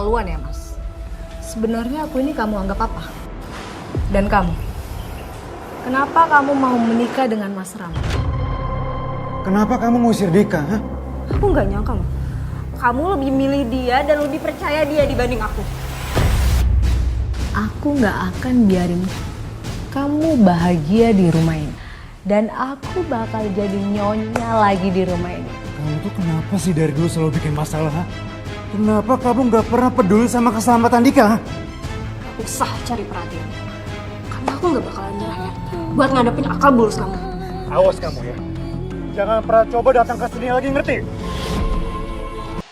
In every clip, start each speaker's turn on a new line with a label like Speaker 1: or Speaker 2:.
Speaker 1: keterlaluan ya, Mas. Sebenarnya aku ini kamu anggap apa? Dan kamu, kenapa kamu mau menikah dengan Mas Rama?
Speaker 2: Kenapa kamu ngusir Dika? Hah?
Speaker 3: Aku nggak nyangka loh. Kamu lebih milih dia dan lebih percaya dia dibanding aku.
Speaker 1: Aku nggak akan biarin kamu bahagia di rumah ini. Dan aku bakal jadi nyonya lagi di rumah ini.
Speaker 2: Kamu tuh kenapa sih dari dulu selalu bikin masalah? Hah? Kenapa kamu nggak pernah peduli sama keselamatan Dika? Hah?
Speaker 3: Gak usah cari perhatian. Karena aku nggak bakalan nyerah ya. Buat ngadepin akal bulus kamu.
Speaker 2: Awas kamu ya. Jangan pernah coba datang ke sini lagi, ngerti?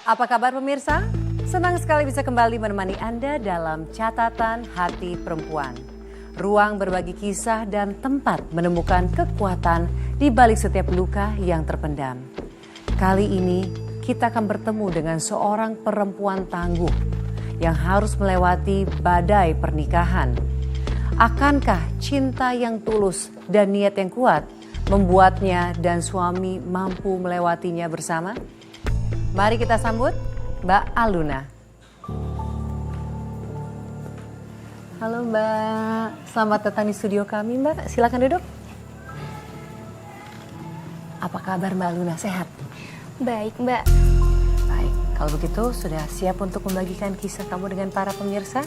Speaker 4: Apa kabar pemirsa? Senang sekali bisa kembali menemani Anda dalam Catatan Hati Perempuan. Ruang berbagi kisah dan tempat menemukan kekuatan di balik setiap luka yang terpendam. Kali ini kita akan bertemu dengan seorang perempuan tangguh yang harus melewati badai pernikahan. Akankah cinta yang tulus dan niat yang kuat membuatnya dan suami mampu melewatinya bersama? Mari kita sambut Mbak Aluna. Halo Mbak, selamat datang di studio kami Mbak, silakan duduk. Apa kabar Mbak Aluna, sehat?
Speaker 3: Baik Mbak.
Speaker 4: Baik, kalau begitu sudah siap untuk membagikan kisah kamu dengan para pemirsa?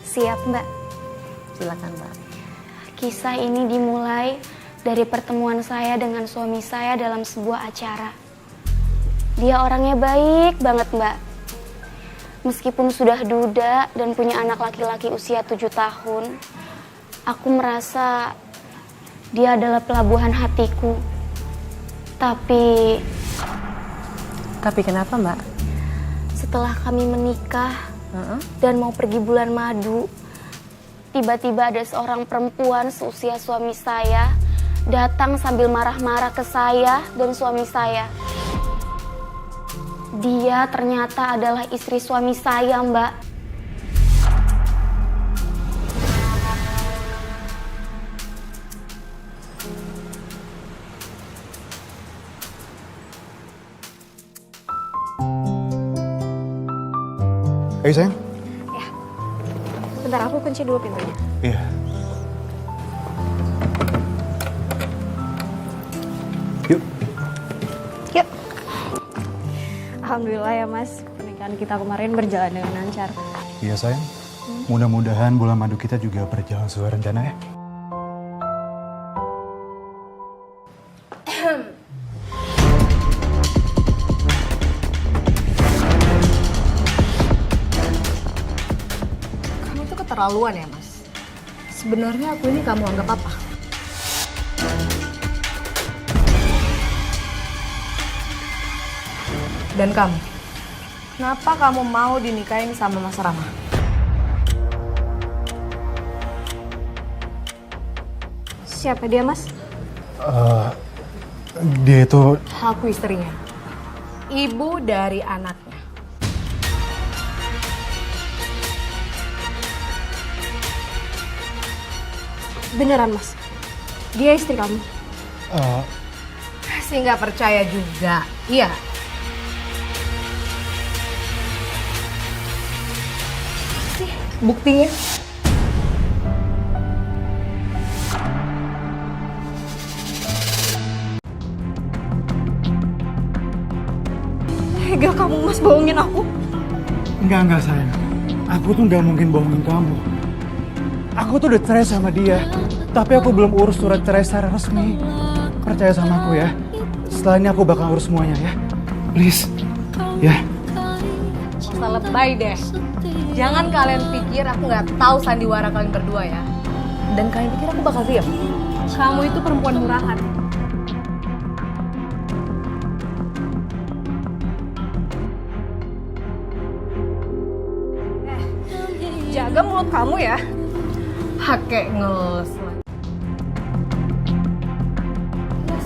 Speaker 5: Siap Mbak.
Speaker 4: Silakan Mbak.
Speaker 5: Kisah ini dimulai dari pertemuan saya dengan suami saya dalam sebuah acara. Dia orangnya baik banget Mbak. Meskipun sudah duda dan punya anak laki-laki usia 7 tahun, aku merasa dia adalah pelabuhan hatiku. Tapi
Speaker 4: kenapa Mbak?
Speaker 5: setelah kami menikah dan mau pergi bulan madu, tiba-tiba ada seorang perempuan seusia suami saya datang sambil marah-marah ke saya dan suami saya. Dia ternyata adalah istri suami saya, Mbak.
Speaker 2: Ayo sayang.
Speaker 3: Bentar, aku kunci dulu pintunya.
Speaker 2: Iya. Yuk.
Speaker 3: Yuk. Alhamdulillah ya Mas, pernikahan kita kemarin berjalan dengan lancar.
Speaker 2: Iya sayang. Mudah-mudahan bulan madu kita juga berjalan sesuai rencana ya.
Speaker 1: Kamu tuh keterlaluan ya, Mas. Sebenarnya aku ini kamu anggap apa? Dan kamu, kenapa kamu mau dinikahin sama Mas Rama?
Speaker 3: Siapa dia Mas?
Speaker 2: Dia itu
Speaker 1: Aku istrinya, ibu dari anaknya.
Speaker 3: Beneran Mas? Dia istri kamu?
Speaker 1: Masih nggak percaya juga, iya. Buktinya?
Speaker 3: Tega kamu Mas bohongin aku?
Speaker 2: Enggak sayang. Aku tuh nggak mungkin bohongin kamu. Aku tuh udah cerai sama dia, tapi aku belum urus surat cerai secara resmi. Percaya sama aku ya. Setelah ini aku bakal urus semuanya ya. Please, ya.
Speaker 1: Usah lebay deh. Jangan kalian pikir aku nggak tahu sandiwara kalian berdua ya. Dan kalian pikir aku bakal diam?
Speaker 3: Kamu itu perempuan murahan. Jaga mulut kamu ya.
Speaker 1: Pakai ngeles lagi.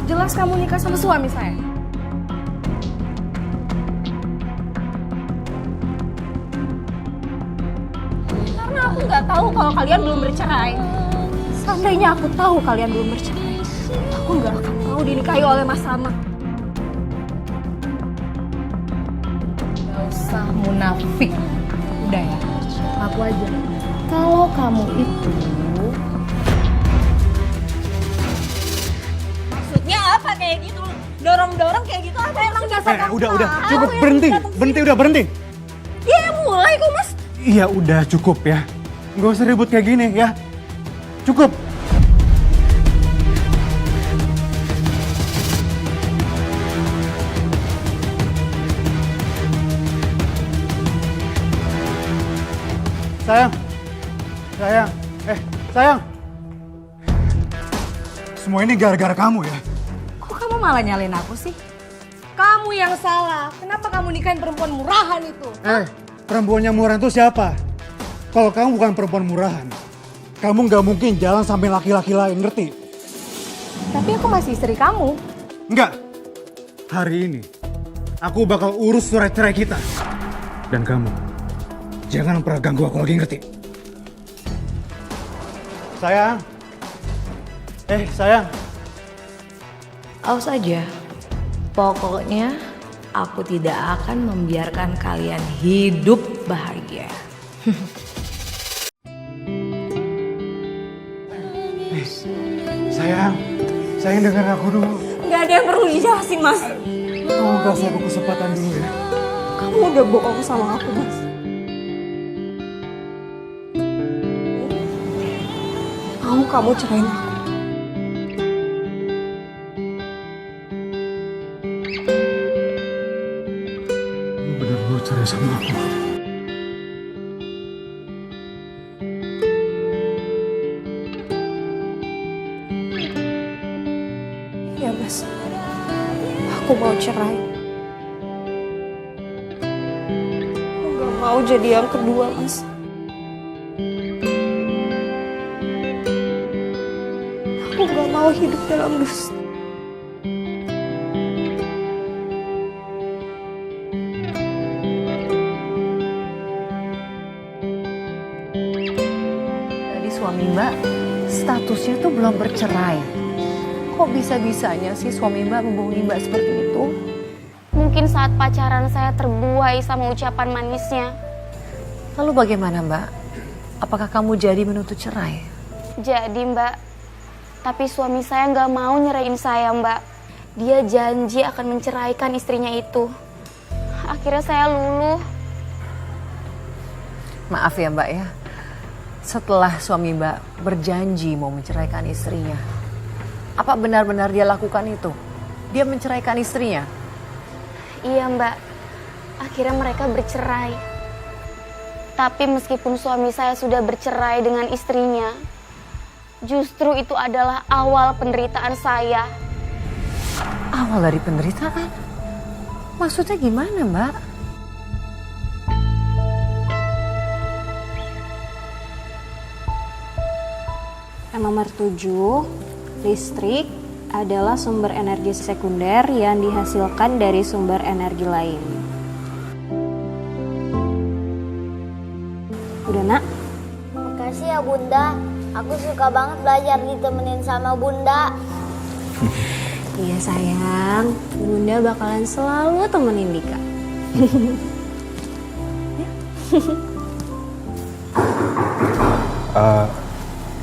Speaker 3: Jelas kamu nikah sama suami saya. Karena aku nggak tahu kalau kalian belum bercerai. Seandainya aku tahu kalian belum bercerai, aku nggak akan mau dinikahi oleh Mas Rama.
Speaker 1: Gak usah munafik. Udah ya, ngaku aja. Kalau kamu itu
Speaker 3: Maksudnya apa kayak gitu? Dorong-dorong kayak gitu apa emang dasar kamu?
Speaker 2: Udah,
Speaker 3: tahu
Speaker 2: cukup,
Speaker 3: yang
Speaker 2: berhenti,
Speaker 3: datang sini?
Speaker 2: berhenti.
Speaker 3: Dia yang mulai kok mas.
Speaker 2: Iya udah cukup ya, nggak usah ribut kayak gini ya, cukup. Sayang. Semua ini gara-gara kamu ya.
Speaker 1: kok kamu malah nyalain aku sih? Kamu yang salah. Kenapa kamu nikahin perempuan murahan itu?
Speaker 2: Perempuan yang murahan itu siapa? Kalau kamu bukan perempuan murahan, kamu nggak mungkin jalan sampai laki-laki lain, ngerti?
Speaker 1: Tapi aku masih istri kamu.
Speaker 2: Enggak. Hari ini, aku bakal urus surat cerai kita. Dan kamu, jangan pernah ganggu aku lagi, ngerti? Sayang. Sayang.
Speaker 1: Awas aja. Pokoknya aku tidak akan membiarkan kalian hidup bahagia.
Speaker 2: Sayang dengar aku dulu.
Speaker 3: Nggak ada yang perlu dijelasin mas.
Speaker 2: Tolong kasih aku kesempatan dulu ya.
Speaker 3: Kamu udah bohong sama aku mas. Mau kamu cerain aku?
Speaker 2: Kamu benar mau cerai sama aku.
Speaker 3: Ya mas. Aku mau cerai. Aku nggak mau jadi yang kedua mas. Aku nggak mau hidup dalam dusta.
Speaker 4: Jadi suami Mbak statusnya tuh belum bercerai. Kok bisa-bisanya sih suami Mbak membohongi Mbak seperti itu?
Speaker 5: Mungkin saat pacaran saya terbuai sama ucapan manisnya.
Speaker 4: Lalu bagaimana Mbak? Apakah kamu jadi menuntut cerai?
Speaker 5: Jadi Mbak, tapi suami saya nggak mau nyerahin saya Mbak. Dia janji akan menceraikan istrinya itu. Akhirnya saya luluh.
Speaker 4: Maaf ya Mbak ya. Setelah suami Mbak berjanji mau menceraikan istrinya, apa benar-benar dia lakukan itu? Dia menceraikan istrinya?
Speaker 5: Iya Mbak, akhirnya mereka bercerai. Tapi meskipun suami saya sudah bercerai dengan istrinya, justru itu adalah awal penderitaan saya.
Speaker 4: Awal dari penderitaan? Maksudnya gimana Mbak?
Speaker 3: Nomor 7, listrik adalah sumber energi sekunder yang dihasilkan dari sumber energi lain. Udah nak?
Speaker 6: Makasih ya Bunda, aku suka banget belajar ditemenin sama Bunda.
Speaker 3: Iya sayang, Bunda bakalan selalu temenin Dika.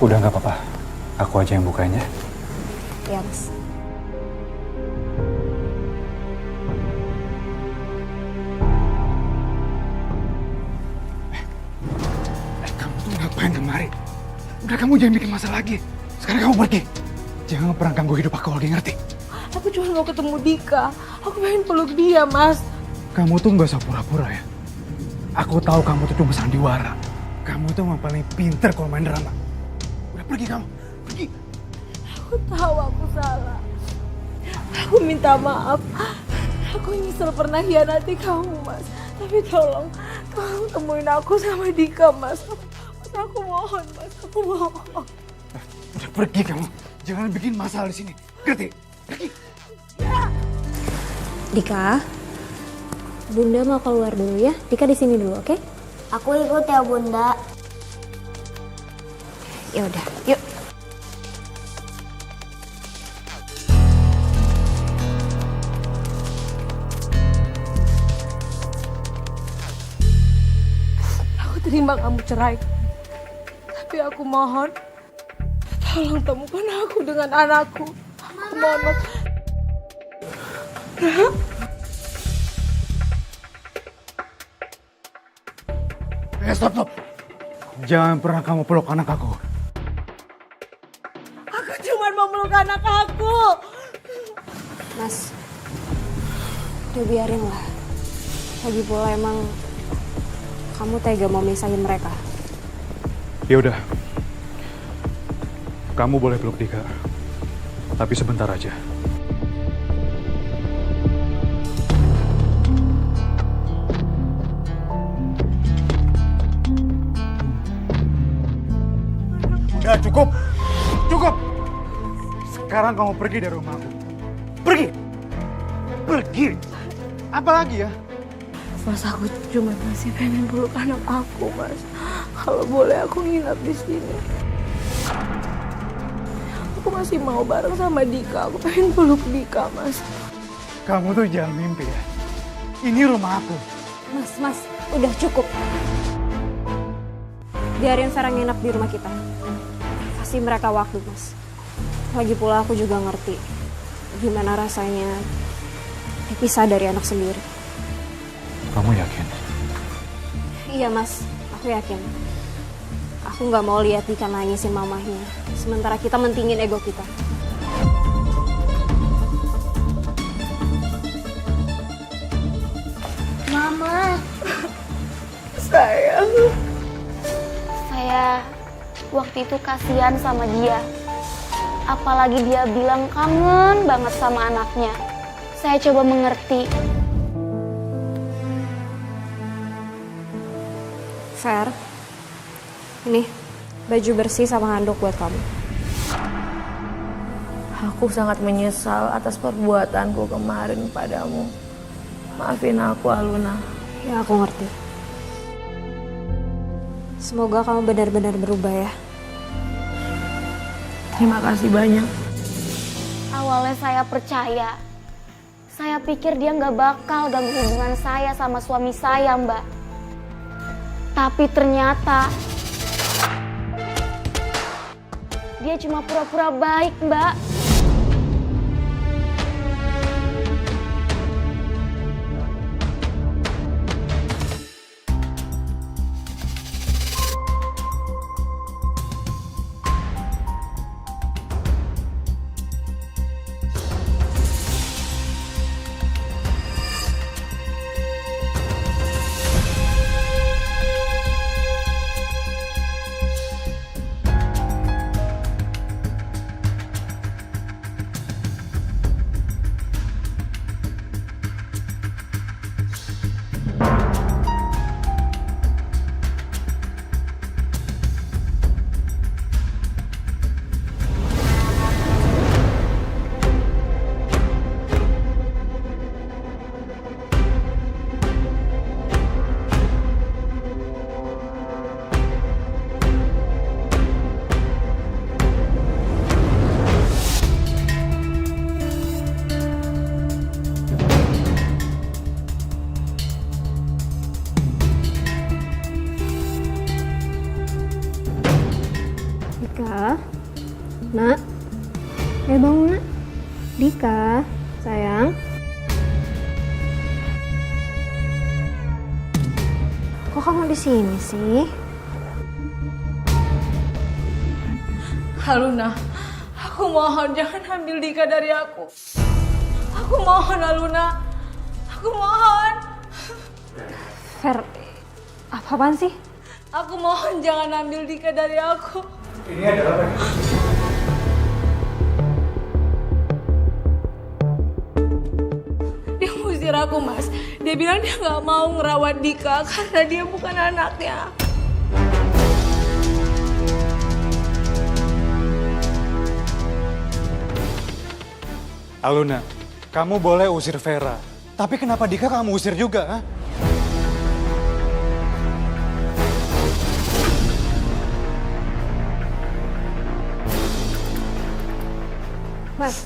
Speaker 2: Udah nggak apa-apa, aku aja yang bukanya.
Speaker 3: Ya mas.
Speaker 2: Kamu tuh ngapain kemari? Udah kamu jangan bikin masalah lagi. Sekarang kamu pergi. Jangan pernah ganggu hidup aku lagi, ngerti?
Speaker 1: Aku cuma mau ketemu Dika. Aku pengen peluk dia, Mas.
Speaker 2: Kamu tuh nggak usah pura-pura ya. Aku tahu kamu tuh cuma sandiwara. Kamu tuh yang paling pinter kalau main drama. Udah pergi kamu, pergi.
Speaker 1: Aku tahu aku salah. Aku minta maaf. Aku nyesel pernah hianati kamu, Mas. Tapi tolong temuin aku sama Dika, Mas. Aku mohon, Mas. Aku mohon.
Speaker 2: Udah pergi kamu. Jangan bikin masalah di sini. Ngerti? Pergi.
Speaker 3: Dika, Bunda mau keluar dulu ya. Dika di sini dulu, oke?
Speaker 6: Aku ikut ya Bunda.
Speaker 3: Ya udah, yuk.
Speaker 1: terima kamu cerai. Tapi aku mohon, tolong temukan aku dengan anakku. Aku mohon, Mas.
Speaker 2: Stop. Jangan pernah kamu peluk anak aku.
Speaker 1: Aku cuma mau meluk anak aku.
Speaker 3: Mas, udah biarin lah. Lagi pula emang kamu tega mau misahin mereka.
Speaker 2: Ya udah. Kamu boleh peluk Dika. Tapi sebentar aja. Udah cukup. Sekarang kamu pergi dari rumahku. Pergi. Apa lagi ya?
Speaker 1: Mas, aku cuma masih pengen peluk anak aku, Mas. Kalau boleh aku nginap di sini. Aku masih mau bareng sama Dika. Aku pengen peluk Dika, Mas.
Speaker 2: Kamu tuh jangan mimpi ya. Ini rumah aku.
Speaker 3: Mas, udah cukup. Biarin Vera nginap di rumah kita. Kasih mereka waktu, Mas. Lagi pula aku juga ngerti gimana rasanya dipisah dari anak sendiri.
Speaker 2: Kamu yakin?
Speaker 3: Iya, Mas. Aku yakin. Aku nggak mau lihat Dika nangisin mamahnya. Sementara kita mentingin ego kita.
Speaker 6: Mama,
Speaker 1: Sayang.
Speaker 5: Saya waktu itu kasihan sama dia. Apalagi dia bilang kangen banget sama anaknya. Saya coba mengerti.
Speaker 3: Fer, ini baju bersih sama handuk buat kamu.
Speaker 1: Aku sangat menyesal atas perbuatanku kemarin padamu. Maafin aku, Aluna.
Speaker 3: Ya, aku ngerti. Semoga kamu benar-benar berubah ya.
Speaker 1: Terima kasih banyak.
Speaker 5: Awalnya saya percaya. Saya pikir dia nggak bakal ganggu hubungan saya sama suami saya, Mbak. Tapi ternyata dia cuma pura-pura baik, Mbak.
Speaker 3: Dika, nak, bangun nak. Dika, sayang. Kok kamu di sini sih?
Speaker 1: Aluna, aku mohon jangan ambil Dika dari aku. Aku mohon, Aluna. Aku mohon.
Speaker 3: Fer, apaan sih?
Speaker 1: Aku mohon jangan ambil Dika dari aku.
Speaker 2: Ini adalah apa?
Speaker 1: Dia ngusir aku, Mas. Dia bilang dia nggak mau ngerawat Dika karena dia bukan anaknya.
Speaker 2: Aluna, kamu boleh usir Vera. Tapi kenapa Dika kamu usir juga? Ha?
Speaker 3: Mas,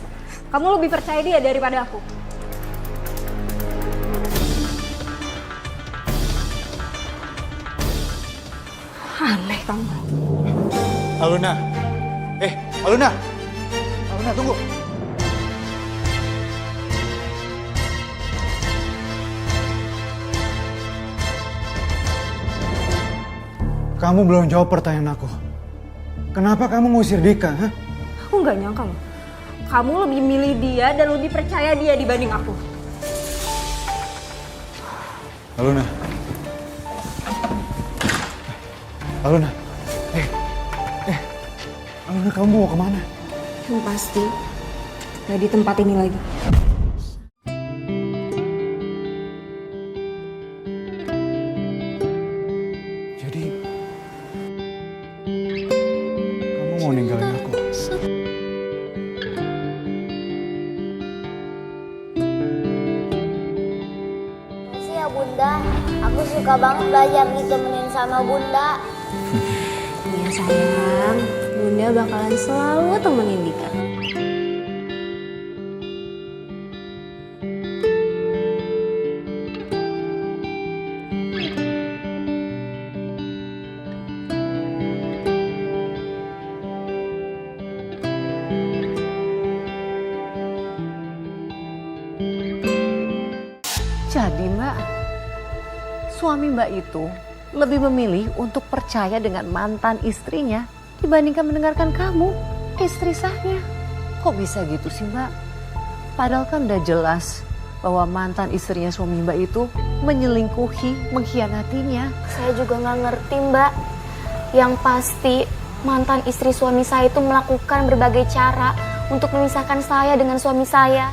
Speaker 3: kamu lebih percaya dia daripada aku. Aneh kamu.
Speaker 2: Aluna. Aluna. Aluna, tunggu. Kamu belum jawab pertanyaan aku. Kenapa kamu ngusir Dika? Hah?
Speaker 3: Aku nggak nyangka loh. Kamu lebih milih dia dan lebih percaya dia dibanding aku.
Speaker 2: Aluna. Aluna. Aluna, kamu mau kemana?
Speaker 3: Yang pasti, nggak di tempat ini lagi.
Speaker 2: Jadi, kamu mau ninggalin aku?
Speaker 6: Makasih ya Bunda, aku suka banget belajar ditemenin sama Bunda.
Speaker 3: Iya sayang, Bunda bakalan selalu temenin Dika.
Speaker 4: Jadi Mbak, suami Mbak itu lebih memilih untuk percaya dengan mantan istrinya dibandingkan mendengarkan kamu, istri sahnya. Kok bisa gitu sih Mbak? Padahal kan udah jelas bahwa mantan istrinya suami Mbak itu menyelingkuhi, mengkhianatinya.
Speaker 5: Saya juga nggak ngerti Mbak. Yang pasti mantan istri suami saya itu melakukan berbagai cara untuk memisahkan saya dengan suami saya.